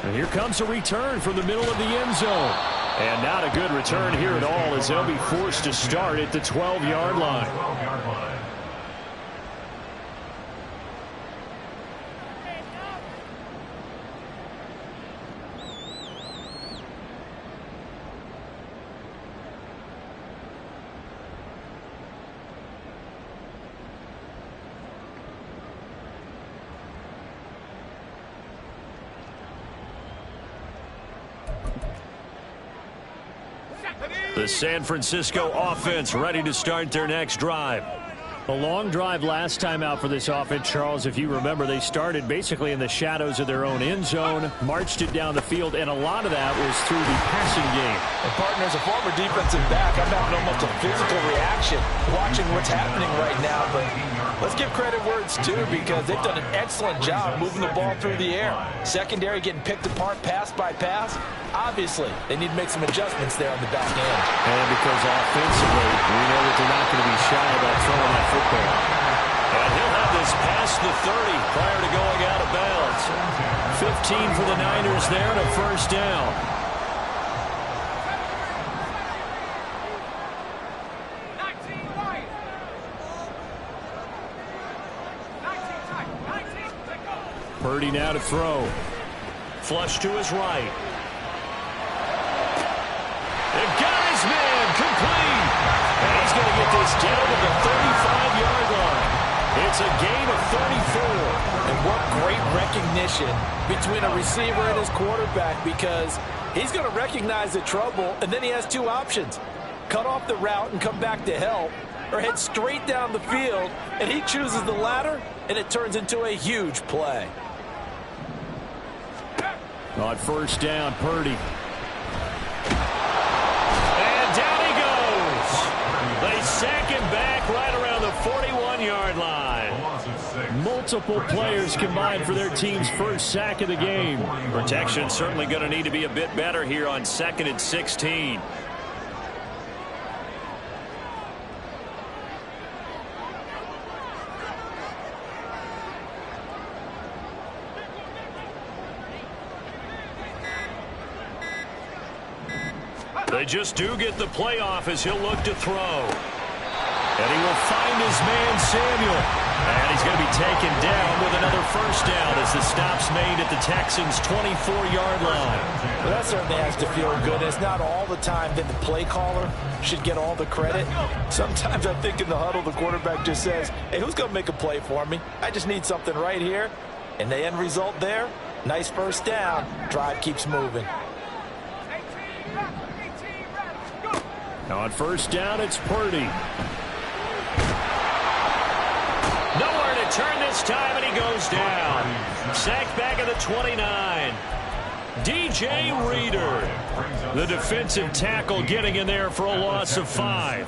And here comes a return from the middle of the end zone. And not a good return here at all, as they'll be forced to start at the 12-yard line. The San Francisco offense ready to start their next drive. A long drive last time out for this offense, Charles. If you remember, they started basically in the shadows of their own end zone, marched it down the field, and a lot of that was through the passing game. And partner, as a former defensive back, I'm having almost a physical reaction watching what's happening right now. But let's give credit where it's due, because they've done an excellent job moving the ball through the air. Secondary getting picked apart pass by pass. Obviously, they need to make some adjustments there on the back end. And because offensively, we know that they're not going to be shy about throwing that football. And he'll have this past the 30 prior to going out of bounds. 15 for the Niners there and a first down. Purdy now to throw. Flush to his right. They've got his man complete. And he's going to get this down to the 35-yard line. It's a gain of 34. And what great recognition between a receiver and his quarterback, because he's going to recognize the trouble, and then he has two options. Cut off the route and come back to help, or head straight down the field, and he chooses the latter, and it turns into a huge play. On first down, Purdy. They sack him back right around the 41-yard line. Multiple players combined for their team's first sack of the game. Protection certainly going to need to be a bit better here on 2nd and 16. They just do get the playoff as he'll look to throw. And he will find his man, Samuel. And he's going to be taken down with another first down as the stop's made at the Texans' 24-yard line. Well, that certainly has to feel good. It's not all the time that the play caller should get all the credit. Sometimes I think in the huddle, the quarterback just says, hey, who's going to make a play for me? I just need something right here. And the end result there, nice first down. Drive keeps moving. Now on first down, it's Purdy. Nowhere to turn this time, and he goes down. Sacked back at the 29. DJ Reader, the defensive tackle, getting in there for a loss of 5.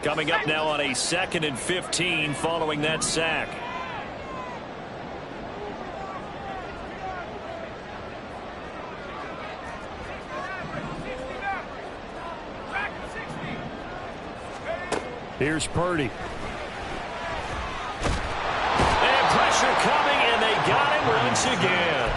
Coming up now on a 2nd and 15 following that sack. Here's Purdy. And pressure coming, and they got him once again.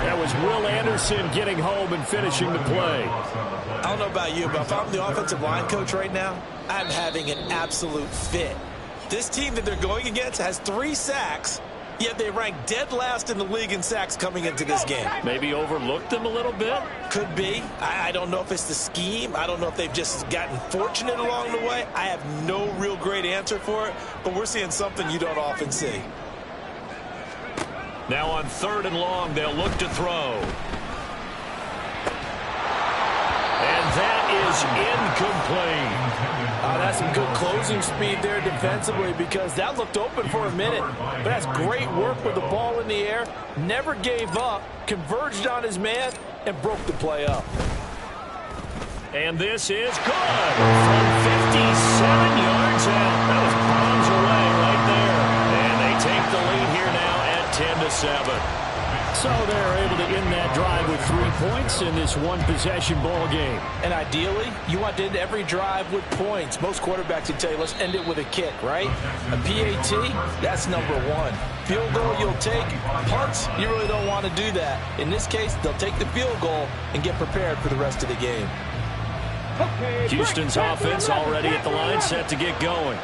That was Will Anderson getting home and finishing the play. I don't know about you, but if I'm the offensive line coach right now, I'm having an absolute fit. This team that they're going against has 3 sacks, yet they rank dead last in the league in sacks coming into this game. Maybe overlooked them a little bit? Could be. I don't know if it's the scheme. I don't know if they've just gotten fortunate along the way. I have no real great answer for it, but we're seeing something you don't often see. Now on 3rd and long, they'll look to throw. And that is incomplete. That's some good closing speed there defensively, because that looked open for a minute. But that's great work with the ball in the air. Never gave up, converged on his man, and broke the play up. And this is good. From 57 yards out. That was bombs away right there. And they take the lead here now at 10-7. So they're able to end that drive with 3 points in this one-possession ball game. And ideally, you want to end every drive with points. Most quarterbacks would tell you, let's end it with a kick, right? A PAT, that's number 1. Field goal you'll take. Punts, you really don't want to do that. In this case, they'll take the field goal and get prepared for the rest of the game. Houston's offense already at the line, set to get going.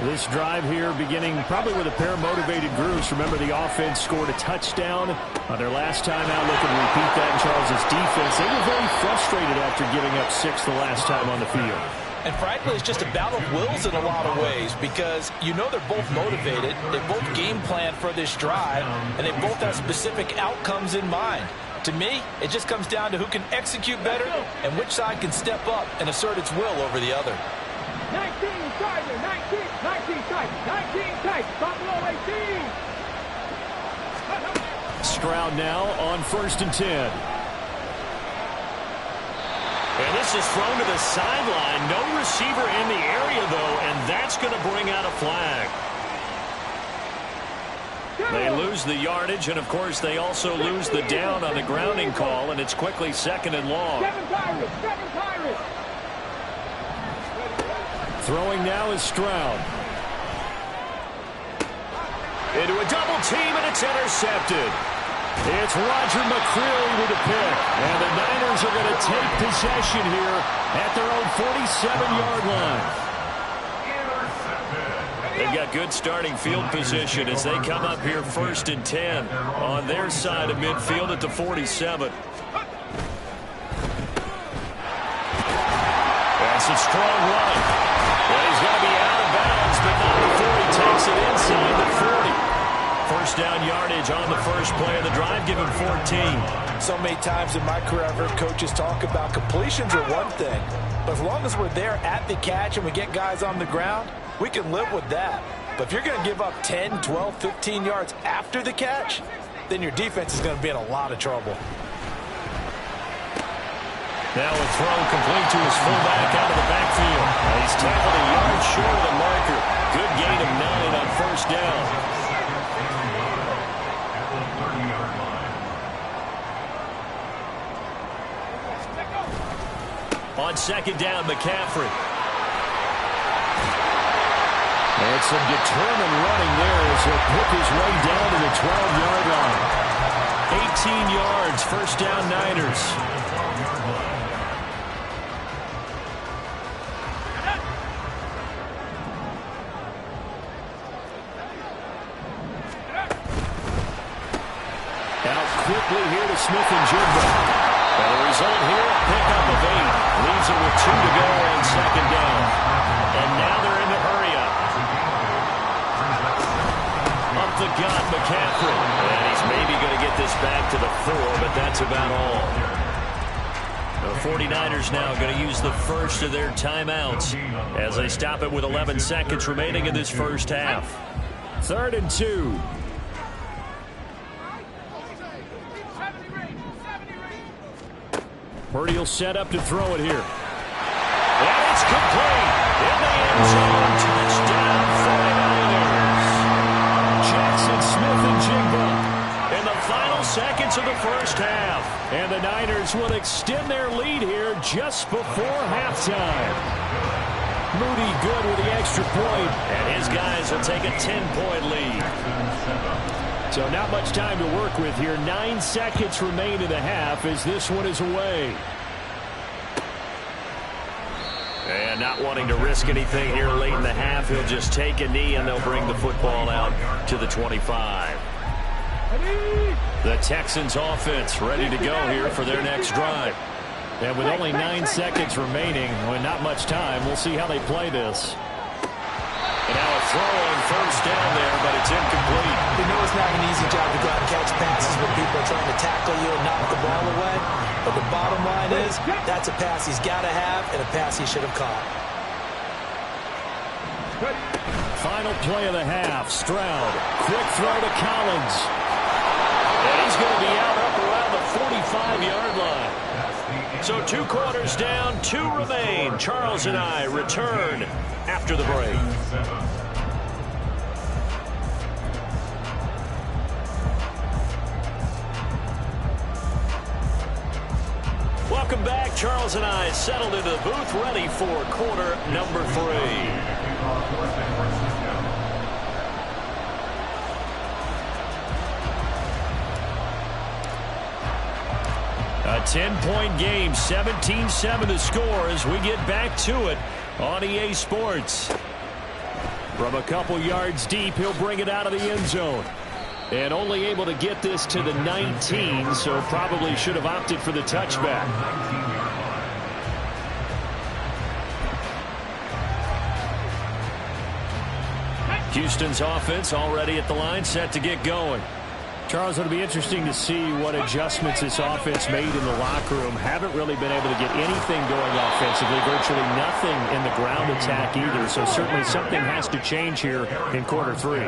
This drive here beginning probably with a pair of motivated groups. Remember, the offense scored a touchdown on their last time out. Looking to repeat that in Charles' defense. They were very frustrated after giving up 6 the last time on the field. And frankly, it's just a battle of wills in a lot of ways because you know they're both motivated. They both game plan for this drive, and they both have specific outcomes in mind. To me, it just comes down to who can execute better and which side can step up and assert its will over the other. 19 Tiger, 19 tight, 19 tight, Buffalo 18. Stroud now on 1st and 10. And this is thrown to the sideline. No receiver in the area, though, and that's going to bring out a flag. They lose the yardage, and, of course, they also lose the down on the grounding call, and it's quickly 2nd and long. 7 Pirates. Throwing now is Stroud. Into a double team, and it's intercepted. It's Roger McCreary with a pick. And the Niners are going to take possession here at their own 47-yard line. They've got good starting field position as they come up here 1st and 10 on their side of midfield at the 47. That's a strong run. Well, he's going to be out of bounds, but not before he takes it inside the 40. First down yardage on the first play of the drive, give him 14. So many times in my career, I've heard coaches talk about completions are one thing, but as long as we're there at the catch and we get guys on the ground, we can live with that. But if you're going to give up 10, 12, 15 yards after the catch, then your defense is going to be in a lot of trouble. Now a throw complete to his fullback out of the backfield. He's tackled a yard short of the marker. Good gain of 9 on first down. On 2nd down, McCaffrey. And some determined running there as he'll pick his way down to the 12-yard line. 18 yards, first down Niners. Out quickly here to Smith-Njigba. And the result here, a pickup of 8. Leaves it with 2 to go on 2nd down. And now they're in the hurry up. Up the gut, McCaffrey. And he's maybe going to get this back to the 4, but that's about all. The 49ers now going to use the first of their timeouts as they stop it with 11 seconds remaining in this first half. 3rd and 2. Purdy will set up to throw it here. And it's complete. In the end zone. Touchdown 49ers. Jackson Smith-Njigba In the final seconds of the first half. And the Niners will extend their lead here just before halftime. Moody good with the extra point. And his guys will take a 10-point lead. So not much time to work with here. 9 seconds remain in the half as this one is away. And not wanting to risk anything here late in the half, he'll just take a knee and they'll bring the football out to the 25. The Texans offense ready to go here for their next drive. And with only 9 seconds remaining, with not much time, we'll see how they play this. And now a throw on first down there, but it's incomplete. You know it's not an easy job to go out and catch passes when people are trying to tackle you and knock the ball away. But the bottom line is that's a pass he's got to have and a pass he should have caught. Final play of the half. Stroud. Quick throw to Collins. And he's going to be out up around the 45-yard line. So 2 quarters down, 2 remain. Charles and I return after the break. Welcome back. Charles and I settled into the booth, ready for quarter number 3. 10-point game, 17-7 to score as we get back to it on EA Sports. From a couple yards deep, he'll bring it out of the end zone. And only able to get this to the 19, so probably should have opted for the touchback. Houston's offense already at the line, set to get going. Charles, it'll be interesting to see what adjustments this offense made in the locker room. Haven't really been able to get anything going offensively, virtually nothing in the ground attack either. So certainly something has to change here in quarter three.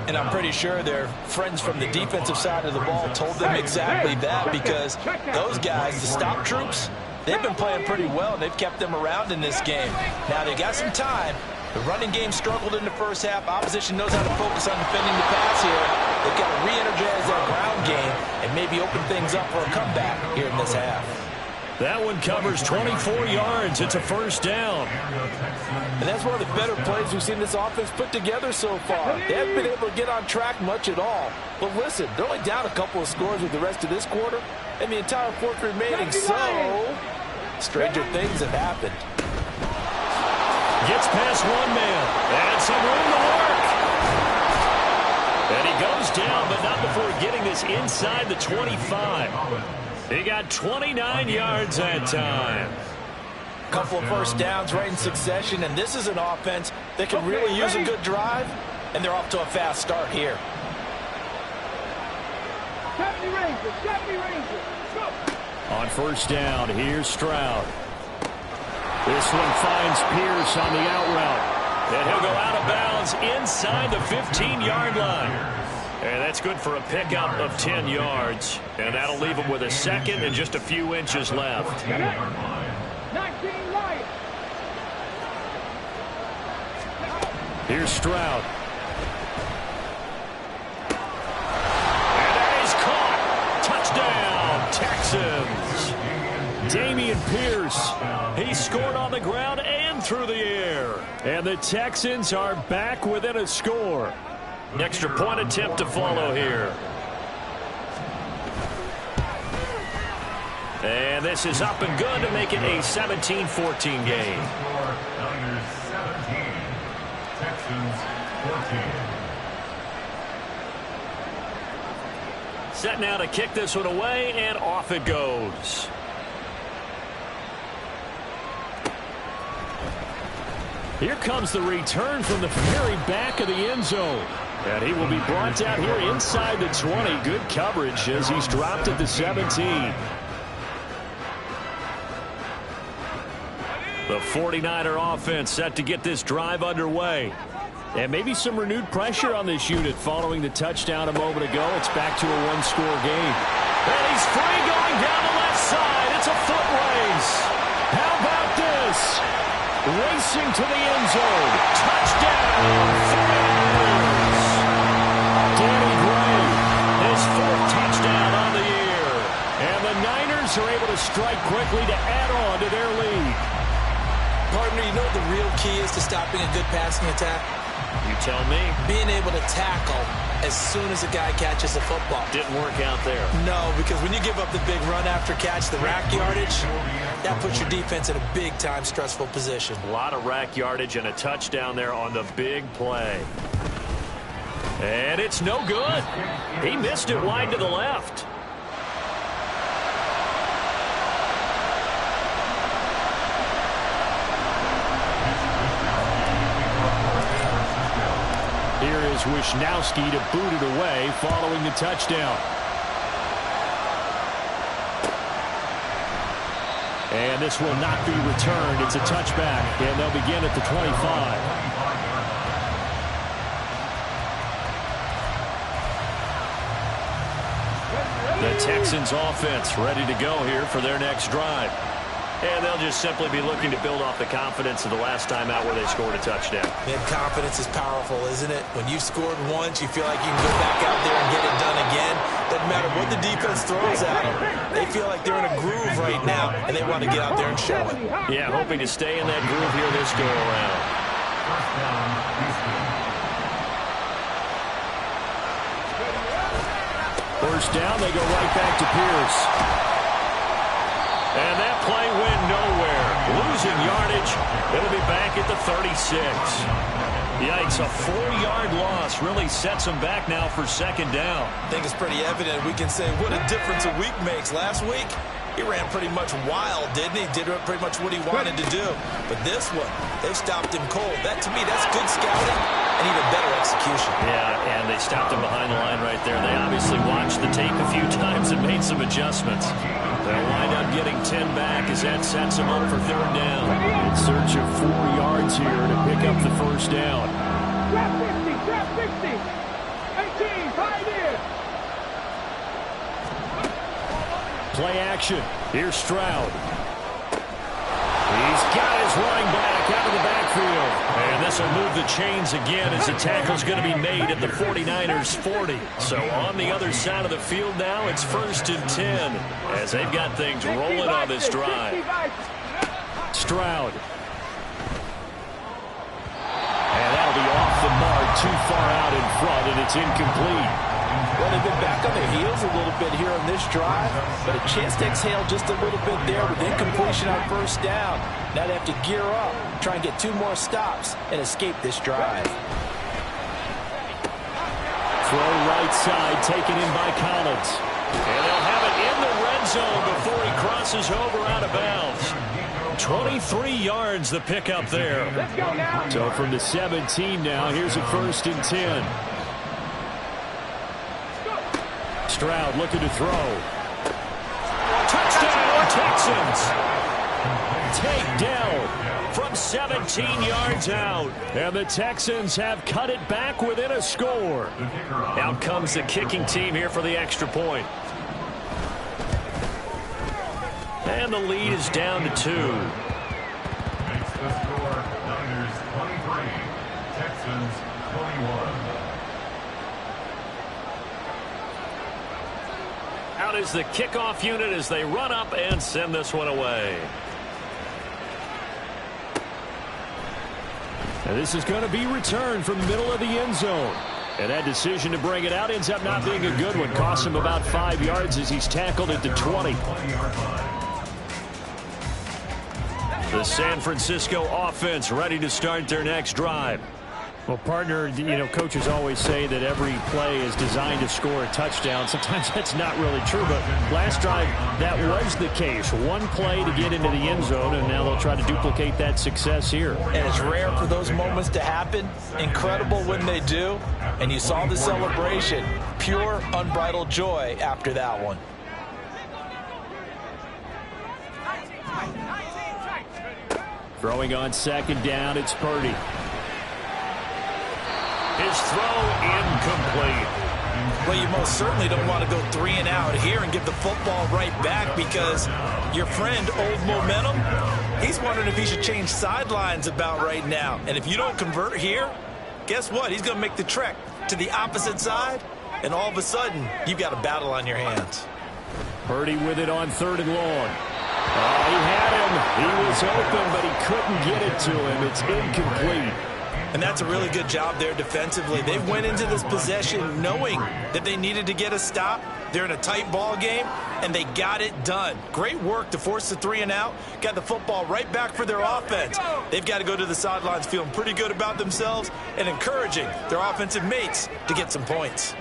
And I'm pretty sure their friends from the defensive side of the ball told them exactly that, because those guys, the stop troops, they've been playing pretty well. They've kept them around in this game. Now they got some time. The running game struggled in the first half. Opposition knows how to focus on defending the pass here. They've got to re-energize that ground game and maybe open things up for a comeback here in this half. That one covers 24 yards. It's a first down. And that's one of the better plays we've seen this offense put together so far. They haven't been able to get on track much at all. But listen, they're only down a couple of scores with the rest of this quarter and the entire fourth remaining. So, stranger things have happened. Gets past one man. And some room to work. And he goes down, but not before getting this inside the 25. He got 29 yards that time. Couple of first downs right in succession, and this is an offense that can really use a good drive, and they're off to a fast start here. 70 Rangers, go! On first down, here's Stroud. This one finds Pierce on the out route. And he'll go out of bounds inside the 15-yard line. And that's good for a pickup of 10 yards. And that'll leave him with a second and just a few inches left. 19 Lions. Here's Stroud. And that is caught. Touchdown, Texans. Dameon Pierce. He scored on the ground and through the air. And the Texans are back within a score. Extra point attempt to follow here. And this is up and good to make it a 17-14 game. Set now to kick this one away, and off it goes. Here comes the return from the very back of the end zone. And he will be brought down here inside the 20. Good coverage as he's dropped at the 17. The 49er offense set to get this drive underway. And maybe some renewed pressure on this unit following the touchdown a moment ago. It's back to a one-score game. And he's free going down the left side. It's a foot race. How about this? Racing to the end zone. Touchdown. Danny Gray. His fourth touchdown on the year. And the Niners are able to strike quickly to add on to their lead. Partner, you know what the real key is to stopping a good passing attack? You tell me. Being able to tackle as soon as a guy catches the football. Didn't work out there. No, because when you give up the big run after catch, the rack yardage, that puts your defense in a big-time stressful position. A lot of rack yardage and a touchdown there on the big play. And it's no good. He missed it wide to the left. Here is Wisnowski to boot it away following the touchdown. And this will not be returned. It's a touchback, and they'll begin at the 25. The Texans offense ready to go here for their next drive. And they'll just simply be looking to build off the confidence of the last time out where they scored a touchdown. Man, confidence is powerful, isn't it? When you've scored once, you feel like you can go back out there and get it done again. Doesn't matter what the defense throws at them. They feel like they're in a groove right now, and they want to get out there and show it. Yeah, hoping to stay in that groove here this go-around. First down, they go right back to Pierce. And that play went nowhere. Losing yardage. It'll be back at the 36. Yikes, a 4-yard loss really sets them back now for second down. I think it's pretty evident. We can say what a difference a week makes. Last week, he ran pretty much wild, didn't he? Did pretty much what he wanted to do. But this one, they stopped him cold. That, to me, that's good scouting and even better execution. Yeah, and they stopped him behind the line right there. They obviously watched the tape a few times and made some adjustments. They'll wind up getting 10 back as that sets them up for third down. In search of 4 yards here to pick up the first down. Trap 50, trap 60. 18, 5 in. Play action. Here's Stroud. He's got his running back out of the backfield. And this will move the chains again as the tackle's going to be made at the 49ers 40. So on the other side of the field now, it's 1st and 10 as they've got things rolling on this drive. Stroud. And that'll be off the mark, too far out in front, and it's incomplete. Well, they've been back on their heels a little bit here on this drive, but a chance to exhale just a little bit there with incompletion on first down. Now they have to gear up, try and get 2 more stops, and escape this drive. Throw right side, taken in by Collins. And they'll have it in the red zone before he crosses over out of bounds. 23 yards the pickup there. Let's go now. So from the 17 now, here's a 1st and 10. Stroud looking to throw. Touchdown, Texans. Takedown from 17 yards out. And the Texans have cut it back within a score. Out comes the kicking team here for the extra point. And the lead is down to 2. Makes the score Niners 23, Texans 21. Out is the kickoff unit as they run up and send this one away. And this is going to be returned from the middle of the end zone. And that decision to bring it out ends up not being a good one. Costs him about 5 yards as he's tackled at the 20. The San Francisco offense ready to start their next drive. Well, partner, coaches always say that every play is designed to score a touchdown. Sometimes that's not really true, but last drive, that was the case. One play to get into the end zone, and now they'll try to duplicate that success here. And it's rare for those moments to happen. Incredible when they do. And you saw the celebration. Pure, unbridled joy after that one. Throwing on second down, it's Purdy. His throw incomplete. Well, you most certainly don't want to go 3 and out here and give the football right back because your friend, Old Momentum, he's wondering if he should change sidelines about right now. And if you don't convert here, guess what? He's going to make the trek to the opposite side, and all of a sudden, you've got a battle on your hands. Purdy with it on 3rd and long. Oh, he had him. He was open, but he couldn't get it to him. It's incomplete. And that's a really good job there defensively. They went into this possession knowing that they needed to get a stop. They're in a tight ball game, and they got it done. Great work to force the 3 and out. Got the football right back for their offense. They've got to go to the sidelines feeling pretty good about themselves and encouraging their offensive mates to get some points.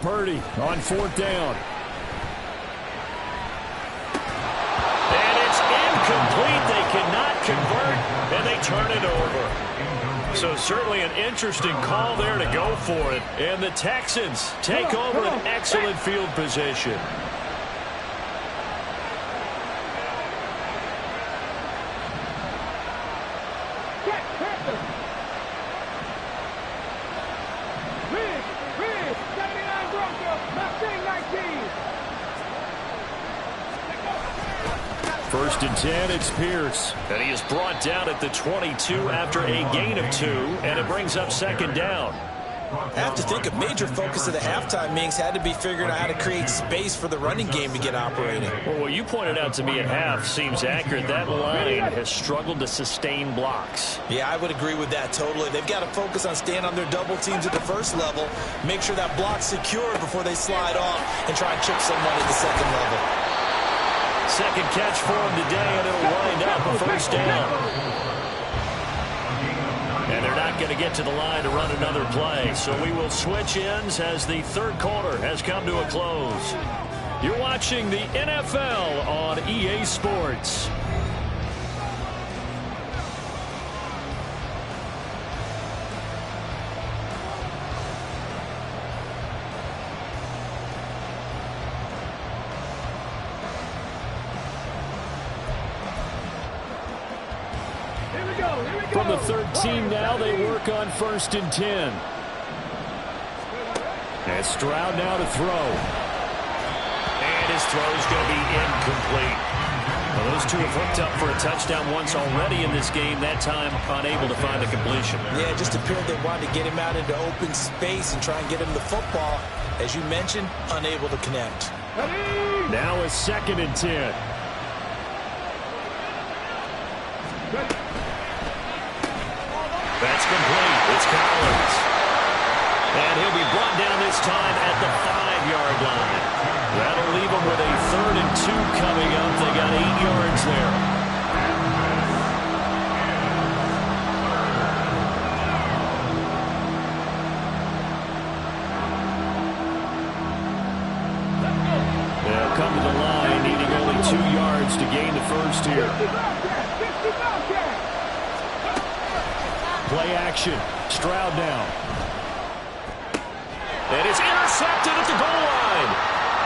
Purdy on 4th down. Complete, they cannot convert, and they turn it over. So certainly an interesting call there to go for it. And the Texans take over an excellent field position. Ridge, 79 Broncos, Mustang 19. 1st and 10, it's Pierce. And he is brought down at the 22 after a gain of 2, and it brings up second down. I have to think a major focus of the halftime meetings had to be figuring out how to create space for the running game to get operating. Well, what you pointed out to me at half seems accurate. That line has struggled to sustain blocks. Yeah, I would agree with that totally. They've got to focus on staying on their double teams at the first level, make sure that block's secured before they slide off and try and chip someone at the second level. Second catch for him today, and it'll wind up a first down. And they're not going to get to the line to run another play. So we will switch ends as the third quarter has come to a close. You're watching the NFL on EA Sports. From the third team now, they work on 1st and 10. And Stroud now to throw. And his throw is going to be incomplete. Well, those two have hooked up for a touchdown once already in this game, that time unable to find the completion. Yeah, it just appeared they wanted to get him out into open space and try and get him the football. As you mentioned, unable to connect. Now it's 2nd and 10. That's complete. It's Collins. And he'll be brought down this time at the 5-yard line. That'll leave them with a 3rd and 2 coming up. They got 8 yards there. They'll come to the line, needing only 2 yards to gain the first here. Play action. Stroud now. And it's intercepted at the goal line.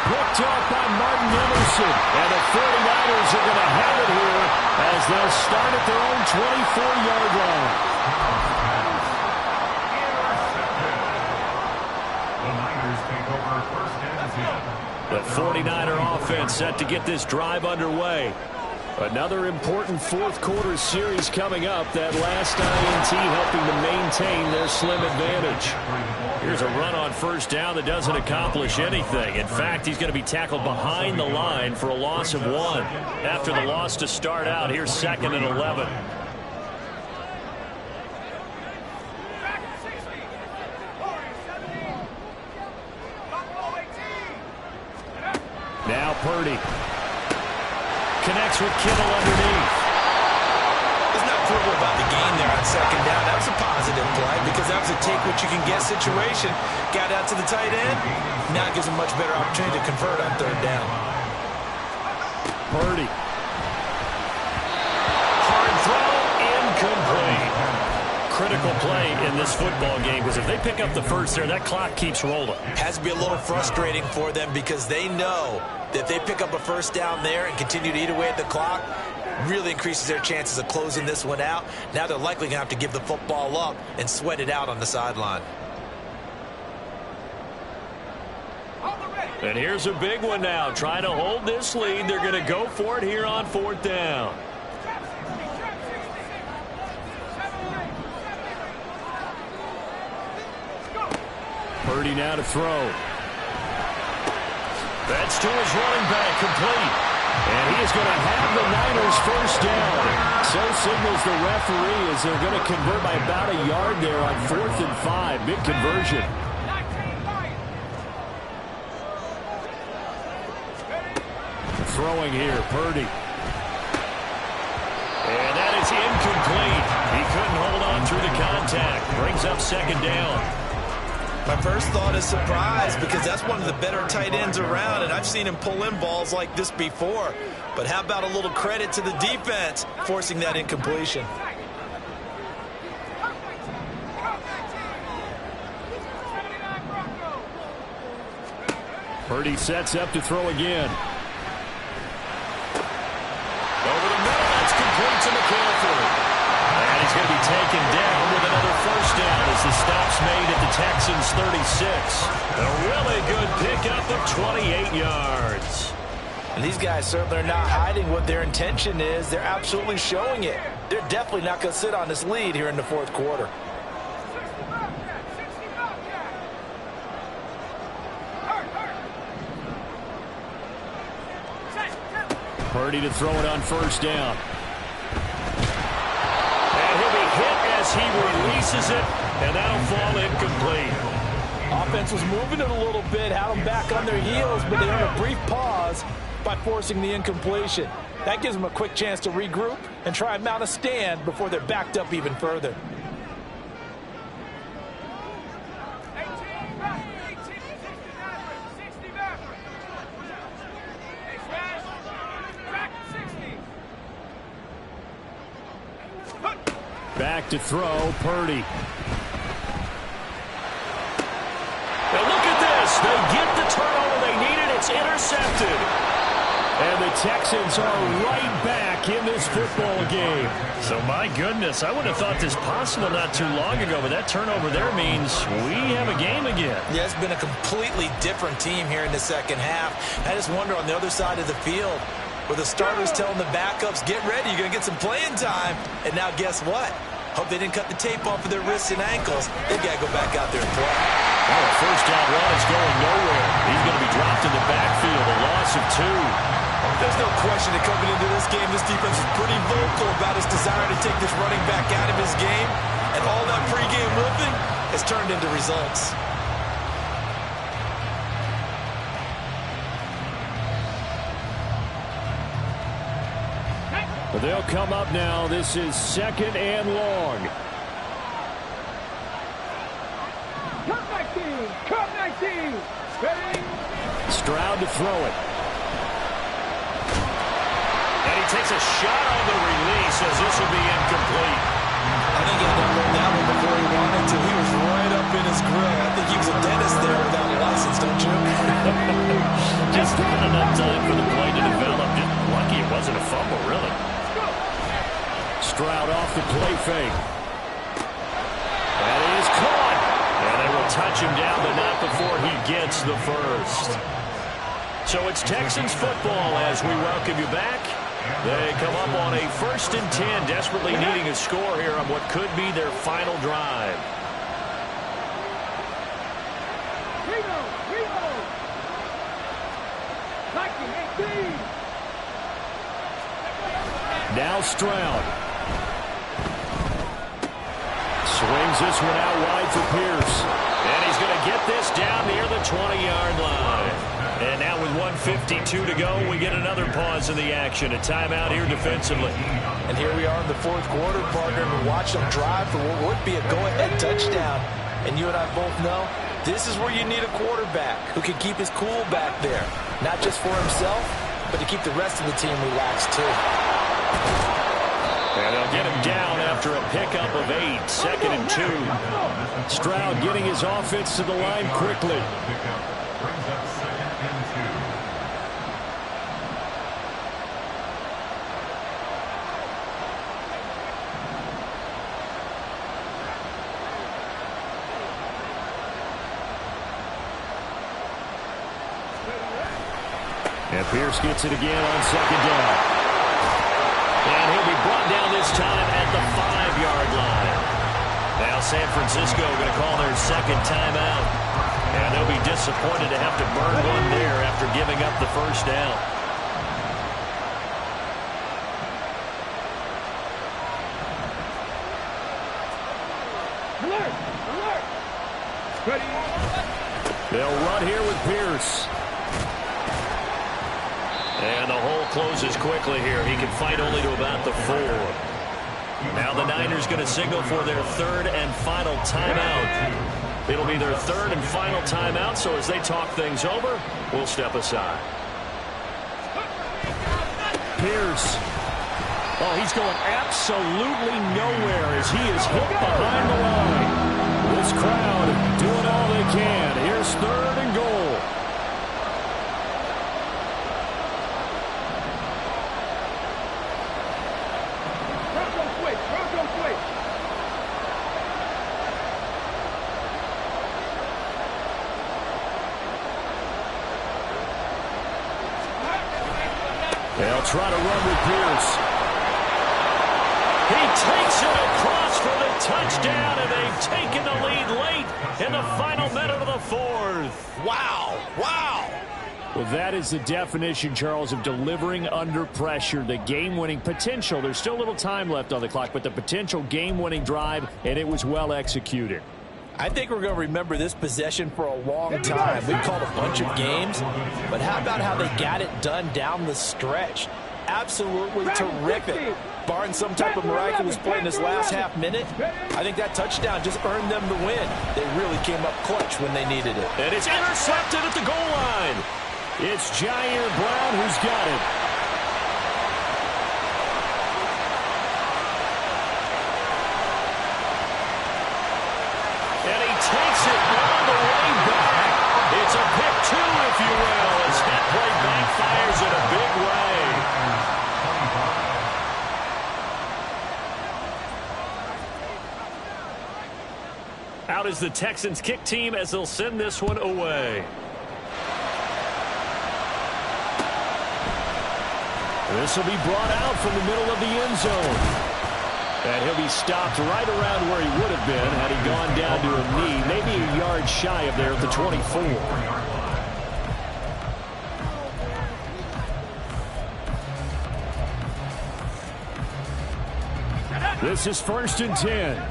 Picked up by Martin Emerson. And the 49ers are going to have it here as they'll start at their own 24-yard line. The Niners take over 1st and 10. The 49er offense set to get this drive underway. Another important fourth quarter series coming up. That last INT helping to maintain their slim advantage. Here's a run on 1st down that doesn't accomplish anything. In fact, he's going to be tackled behind the line for a loss of 1. After the loss to start out, here's 2nd and 11. Now Purdy. Connects with Kittle underneath. He's not thrilled about the gain there on 2nd down. That was a positive play because that was a take-what-you-can-get situation. Got out to the tight end. Now it gives him a much better opportunity to convert on 3rd down. Purdy. Hard throw, incomplete. Critical play in this football game because if they pick up the first there, that clock keeps rolling. Has to be a little frustrating for them because they know that if they pick up a 1st down there and continue to eat away at the clock, really increases their chances of closing this one out. Now they're likely going to have to give the football up and sweat it out on the sideline. And here's a big one now. Trying to hold this lead. They're going to go for it here on 4th down. Purdy now to throw. That's to his running back, complete. And he is going to have the Niners 1st down. So signals the referee as they're going to convert by about a yard there on 4th and 5. Big conversion. Throwing here, Purdy. And that is incomplete. He couldn't hold on through the contact. Brings up 2nd down. My first thought is surprise because that's one of the better tight ends around, and I've seen him pull in balls like this before. But how about a little credit to the defense forcing that incompletion? Purdy sets up to throw again. Over the middle, that's complete to McCaffrey. And he's going to be taken down with another 1st down as the stop's made at the Texans' 36. A really good pickup of 28 yards. And these guys certainly are not hiding what their intention is. They're absolutely showing it. They're definitely not going to sit on this lead here in the 4th quarter. Purdy to throw it on first down. And he'll be hit as he releases it, and that'll fall incomplete. Offense was moving it a little bit, had them back on their heels, but they earned a brief pause by forcing the incompletion. That gives them a quick chance to regroup and try and mount a stand before they're backed up even further. Back to throw, Purdy. Now look at this. They get the turnover they needed. It's intercepted. And the Texans are right back in this football game. So, my goodness, I would have thought this possible not too long ago, but that turnover there means we have a game again. Yeah, it's been a completely different team here in the second half. I just wonder on the other side of the field, where the starters telling the backups, get ready, you're going to get some playing time. And now guess what? Hope they didn't cut the tape off of their wrists and ankles. They've got to go back out there and play. Oh, first down run is going nowhere. He's going to be dropped in the backfield, a loss of 2. There's no question that coming into this game, this defense is pretty vocal about its desire to take this running back out of his game. And all that pregame whooping has turned into results. But they'll come up now. This is 2nd and long. Come 19. Come 19. Ready? Stroud to throw it. And he takes a shot on the release as this will be incomplete. I think he had to learn that one before he wanted to. He was right up in his grill. I think he was a dentist there without a license, don't you? Just not enough time for the play to develop. Just lucky it wasn't a fumble, really. Stroud off the play fake. That is caught. And they will touch him down, but not before he gets the first. So it's Texans football as we welcome you back. They come up on a 1st and 10, desperately needing a score here on what could be their final drive. Reload. 19, 18. Now Stroud. Swings this one out wide for Pierce. And he's going to get this down near the 20-yard line. And now with 1:52 to go, we get another pause in the action. A timeout here defensively. And here we are in the 4th quarter, partner, and watch them drive for what would be a go-ahead touchdown. And you and I both know this is where you need a quarterback who can keep his cool back there. Not just for himself, but to keep the rest of the team relaxed too. And they'll get him down after a pickup of 8, 2nd and 2. Stroud getting his offense to the line quickly. Brings up 2nd and 2. And Pierce gets it again on 2nd down. And he'll be brought down this time at the 5-yard line. Now San Francisco going to call their 2nd timeout. And they'll be disappointed to have to burn one there after giving up the first down. Alert. Ready? They'll run here with Pierce. And the hole closes quickly here. He can fight only to about the 4. Now the Niners going to signal for their 3rd and final timeout. It'll be their 3rd and final timeout, so as they talk things over, we'll step aside. Pierce. Oh, he's going absolutely nowhere as he is hit behind the line. This crowd doing all they can. Here's 3rd and goal. They'll try to run with Pierce. He takes it across for the touchdown, and they've taken the lead late in the final minute of the 4th. Wow. Well, that is the definition, Charles, of delivering under pressure. The game-winning potential. There's still a little time left on the clock, but the potential game-winning drive, and it was well executed. I think we're going to remember this possession for a long time. We've called a bunch of games, but how about how they got it done down the stretch? Absolutely terrific. Barring some type of miraculous play in this last half minute, I think that touchdown just earned them the win. They really came up clutch when they needed it. And it's intercepted at the goal line. It's Jair Brown who's got it. And he takes it all the way back. It's a pick two, if you will, as that play backfires in a big way. Out is the Texans kick team as they'll send this one away. This will be brought out from the middle of the end zone. And he'll be stopped right around where he would have been had he gone down to a knee, maybe a yard shy of there at the 24. This is 1st and 10.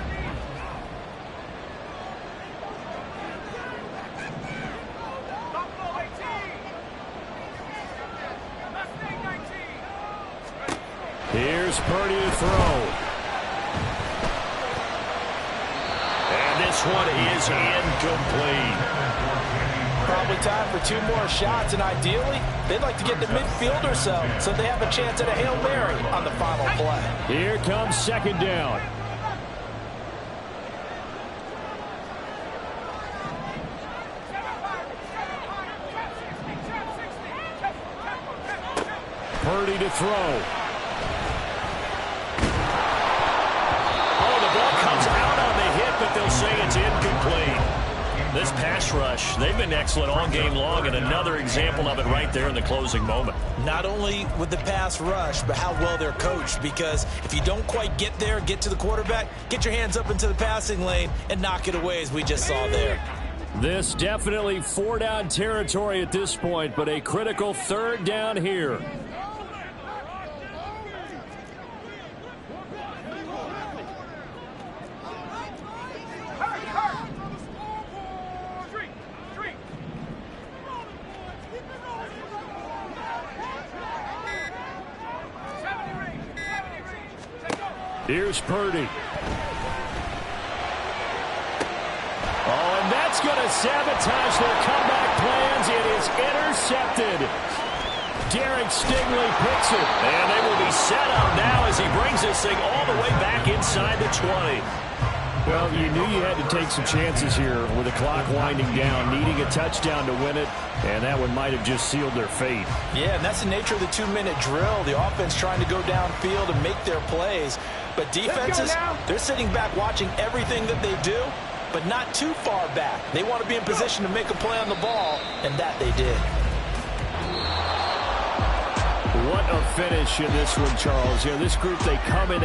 Here's Purdy to throw. And this one is incomplete. Probably time for 2 more shots, and ideally, they'd like to get to midfield or so they have a chance at a Hail Mary on the final play. Here comes 2nd down. Purdy to throw. But they'll say it's incomplete. This pass rush, they've been excellent all game long, and another example of it right there in the closing moment. Not only with the pass rush, but how well they're coached, because if you don't quite get there, get to the quarterback, get your hands up into the passing lane and knock it away, as we just saw there. This definitely 4-down territory at this point, but a critical 3rd down here. Here's Purdy. Oh, and that's going to sabotage their comeback plans. It is intercepted. Derek Stingley picks it. And they will be set up now as he brings this thing all the way back inside the 20. Well, you knew you had to take some chances here with the clock winding down, needing a touchdown to win it, and that one might have just sealed their fate. Yeah, and that's the nature of the 2-minute drill. The offense trying to go downfield and make their plays. But defenses, they're sitting back watching everything that they do, but not too far back. They want to be in position to make a play on the ball, and that they did. What a finish in this one, Charles. You know, this group, they come in